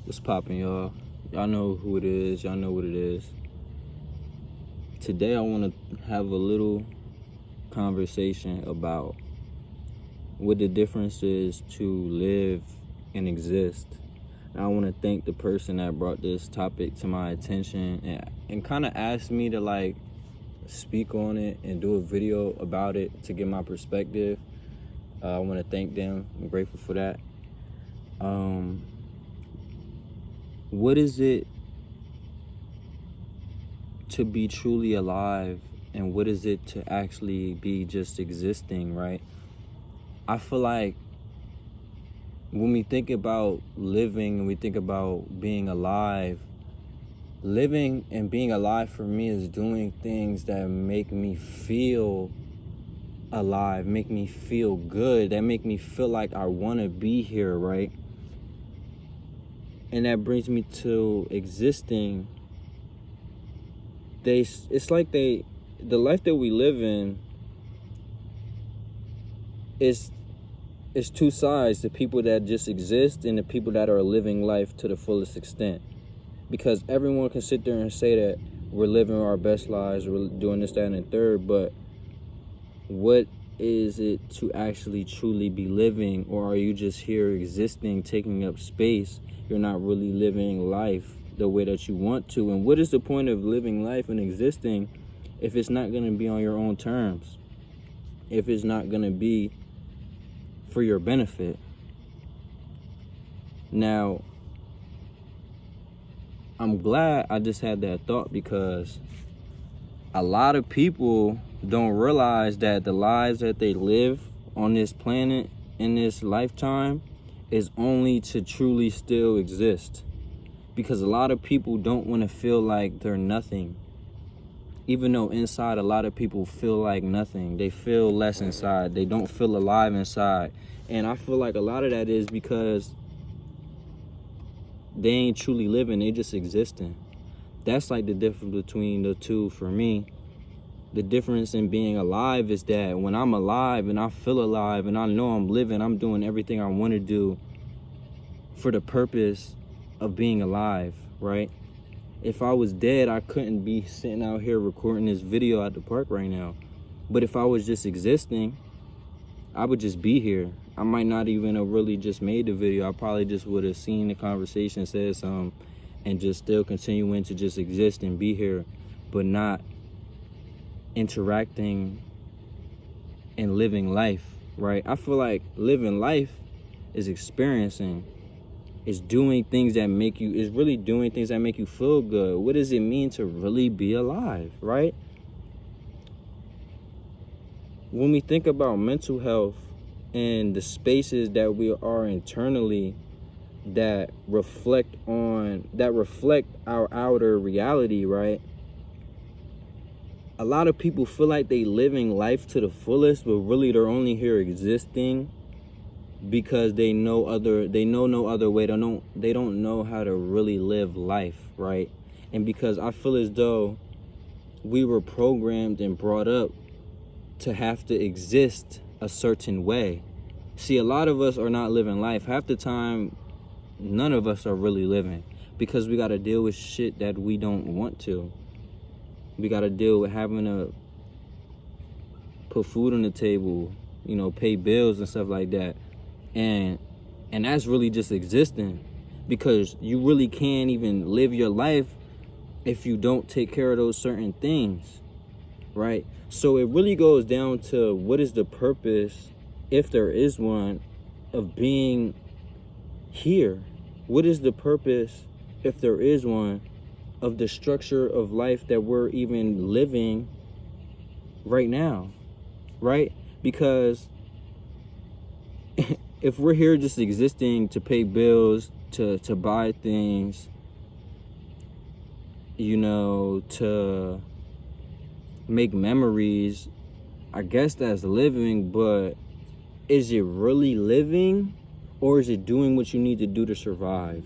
What's poppin', y'all? Y'all know who it is. Y'all know what it is. Today, I want to have a little conversation about what the difference is to live and exist. And I want to thank the person that brought this topic to my attention and kind of asked me to speak on it and do a video about it to get my perspective. I want to thank them. I'm grateful for that. What is it to be truly alive, and what is it to actually be just existing, right? I feel like when we think about living and we think about being alive, living and being alive for me is doing things that make me feel alive, make me feel good, that make me feel like I want to be here, right? And that brings me to existing. It's like the life that we live in is two sides: the people that just exist and the people that are living life to the fullest extent. Because everyone can sit there and say that we're living our best lives, we're doing this, that, and the third, but what is it to actually truly be living? Or are you just here existing, taking up space? You're not really living life the way that you want to. And what is the point of living life and existing if it's not going to be on your own terms? If it's not going to be for your benefit? Now, I'm glad I just had that thought, because a lot of people don't realize that the lives that they live on this planet in this lifetime is only to truly still exist. Because a lot of people don't want to feel like they're nothing. Even though inside a lot of people feel like nothing. They feel less inside. They don't feel alive inside. And I feel like a lot of that is because they ain't truly living, they just existing. That's like the difference between the two for me. The difference in being alive is that when I'm alive and I feel alive and I know I'm living, I'm doing everything I want to do for the purpose of being alive, right? If I was dead, I couldn't be sitting out here recording this video at the park right now. But if I was just existing, I would just be here. I might not even have really just made the video. I probably just would have seen the conversation, said something, and just still continuing to just exist and be here, but not interacting and living life, right? I feel like living life is experiencing. It's doing things that make you, it's really doing things that make you feel good. What does it mean to really be alive, right? When we think about mental health and the spaces that we are internally that reflect our outer reality, right? A lot of people feel like they living life to the fullest, but really they're only here existing because they know no other way. They don't know how to really live life, right? And because I feel as though we were programmed and brought up to have to exist a certain way. See, a lot of us are not living life. Half the time, none of us are really living, because we got to deal with shit that we don't want to. We got to deal with having to put food on the table, pay bills and stuff like that. And that's really just existing, because you really can't even live your life if you don't take care of those certain things, right? So it really goes down to, what is the purpose, if there is one, of being here? What is the purpose, if there is one, of the structure of life that we're even living right now, right? Because if we're here just existing to pay bills, to buy things, to make memories, I guess that's living, but is it really living, or is it doing what you need to do to survive?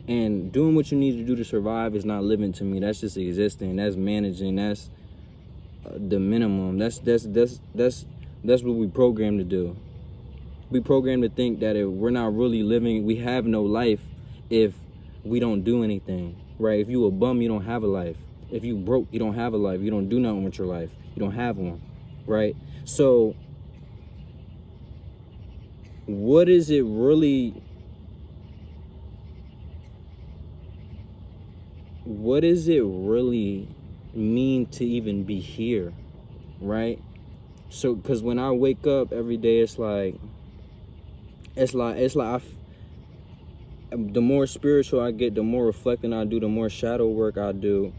And doing what you need to do to survive is not living to me. That's just existing. That's managing. That's the minimum. That's what we programmed to do. We programmed to think that if we're not really living, we have no life if we don't do anything, right? If you a bum, you don't have a life. If you broke, you don't have a life. You don't do nothing with your life. You don't have one, right? So what is it really mean to even be here, right? So because when I wake up every day, it's like the more spiritual I get, the more reflecting I do, the more shadow work I do.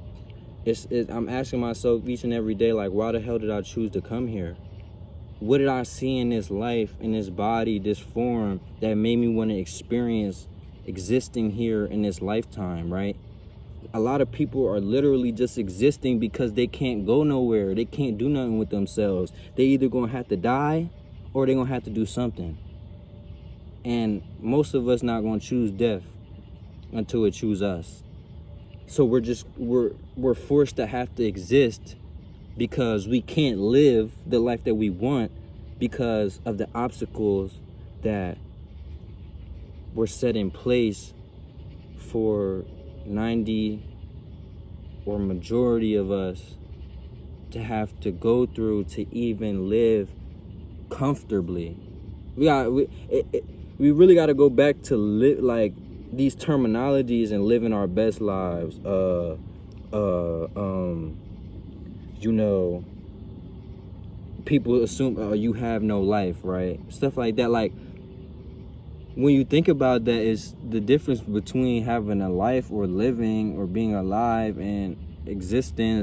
I'm asking myself each and every day, like, why the hell did I choose to come here? What did I see in this life, in this body, this form, that made me want to experience existing here in this lifetime, right? A lot of people are literally just existing because they can't go nowhere. They can't do nothing with themselves. They either gonna have to die or they're gonna have to do something. And most of us not gonna choose death until it chooses us. So we're forced to have to exist because we can't live the life that we want because of the obstacles that were set in place for 90 or majority of us to have to go through to even live comfortably. We really got to go back to live like these terminologies and living our best lives. You know, people assume you have no life, right? Stuff like that. Like, when you think about that, is the difference between having a life or living or being alive and existing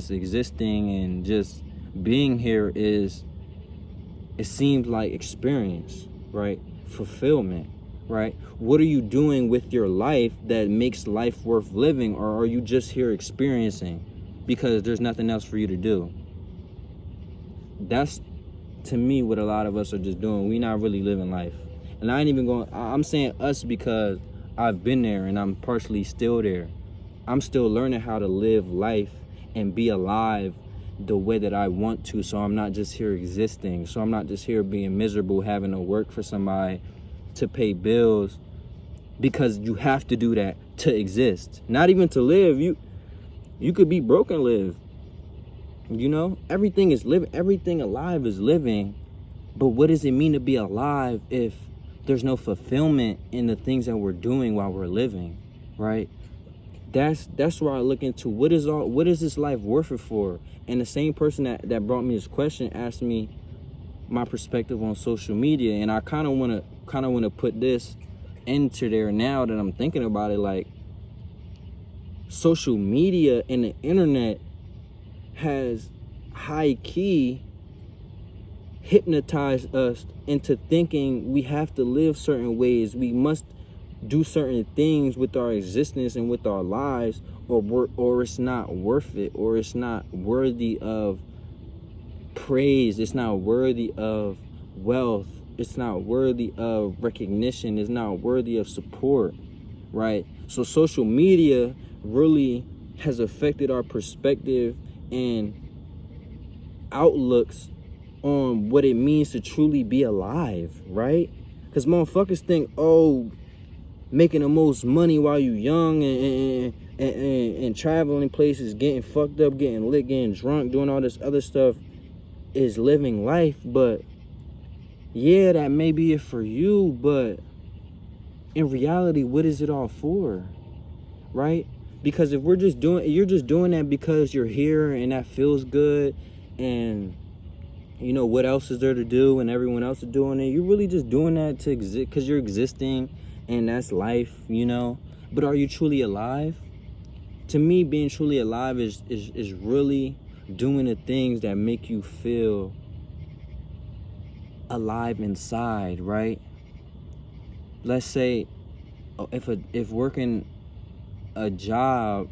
and just being here is, it seems like experience, right? Fulfillment, right? What are you doing with your life that makes life worth living? Or are you just here experiencing because there's nothing else for you to do? That's, to me, what a lot of us are just doing. We not really living life. And I'm saying us because I've been there and I'm partially still there. I'm still learning how to live life and be alive the way that I want to. So I'm not just here existing. So I'm not just here being miserable, having to work for somebody to pay bills, because you have to do that to exist. Not even to live. You could be broke and live. You know, everything is living. Everything alive is living. But what does it mean to be alive if there's no fulfillment in the things that we're doing while we're living, right? That's where I look into what is this life worth it for? And the same person that brought me this question asked me my perspective on social media, and I kind of want to put this into there now that I'm thinking about it. Like, social media and the internet has high key hypnotized us into thinking we have to live certain ways, we must do certain things with our existence and with our lives, or it's not worth it, or it's not worthy of praise, it's not worthy of wealth, it's not worthy of recognition, it's not worthy of support, right? So social media really has affected our perspective and outlooks on what it means to truly be alive, right? Because motherfuckers think, oh, making the most money while you young and traveling places, getting fucked up, getting lit, getting drunk, doing all this other stuff is living life. But yeah, that may be it for you, but in reality, what is it all for, right? Because if you're just doing that because you're here and that feels good, and you know what else is there to do and everyone else is doing it, you're really just doing that to exist because you're existing and that's life, you know. But are you truly alive? To me, being truly alive is really doing the things that make you feel alive inside, right? Let's say if working a job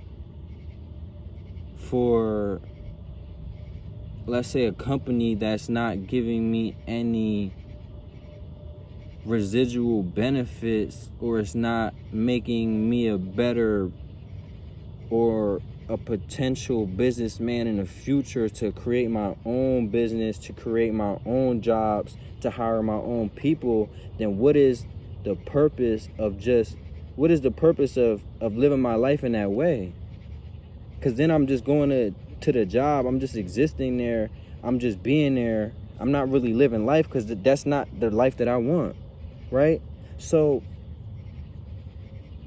for, let's say, a company that's not giving me any residual benefits, or it's not making me a better or a potential businessman in the future to create my own business, to create my own jobs, to hire my own people, then what is the purpose of just what is the purpose of living my life in that way? Because then I'm just going to the job. I'm just existing there. I'm just being there. I'm not really living life, because that's not the life that I want, right? So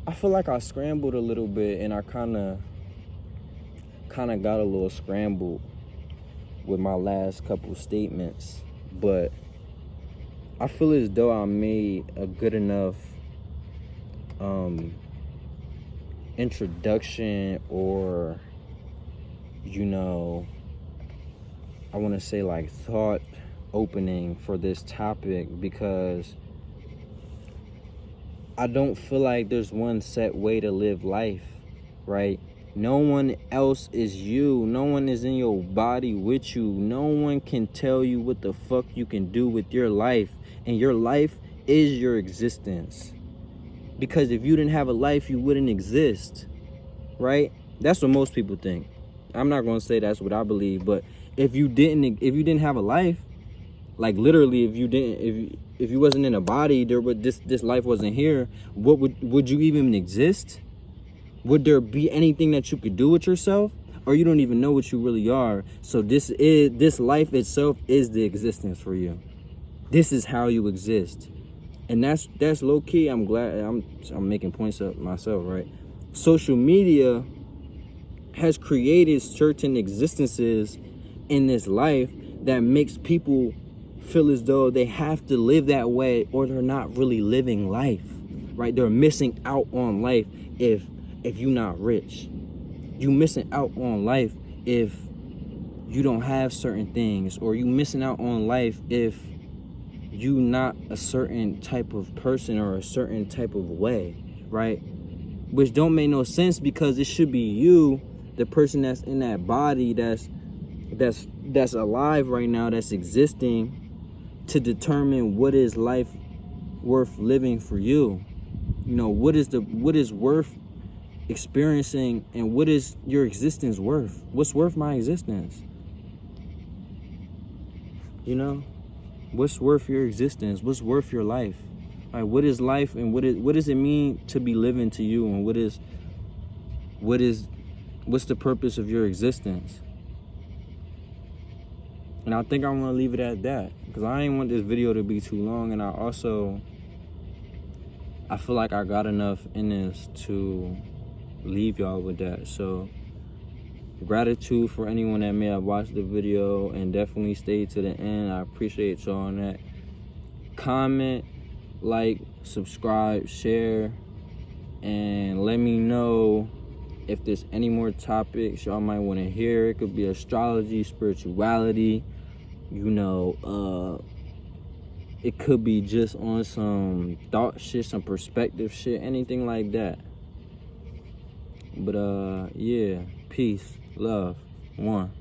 I feel like I scrambled a little bit, and I kind of got a little scrambled with my last couple statements, but I feel as though I made a good enough introduction, or I want to say like thought opening for this topic, because I don't feel like there's one set way to live life, right? No one else is you. No one is in your body with you. No one can tell you what the fuck you can do with your life. And your life is your existence. Because if you didn't have a life, you wouldn't exist, right? That's what most people think. I'm not going to say that's what I believe, but if you didn't have a life, like literally, if you wasn't in a body, this life wasn't here, what would you even exist? Would there be anything that you could do with yourself? Or you don't even know what you really are. So this life itself is the existence for you. This is how you exist. And that's low key. I'm glad I'm making points up myself, right? Social media has created certain existences in this life that makes people feel as though they have to live that way, or they're not really living life, right? They're missing out on life if you're not rich. You missing out on life if you don't have certain things, or you missing out on life if you not a certain type of person or a certain type of way, right? Which don't make no sense, because it should be you, the person that's in that body, that's alive right now, that's existing, to determine what is life worth living for you. What is worth experiencing, and what is your existence worth? What's worth my existence? What's worth your existence? What's worth your life? Like, what is life, and what does it mean to be living to you, and what's the purpose of your existence? And I think I want to leave it at that, because I ain't want this video to be too long, and I feel like I got enough in this to leave y'all with that. So gratitude for anyone that may have watched the video and definitely stayed to the end. I appreciate y'all on that. Comment, like, subscribe, share, and let me know if there's any more topics y'all might want to hear. It could be astrology, spirituality, it could be just on some thought shit, some perspective shit, anything like that. But yeah, peace, love, one.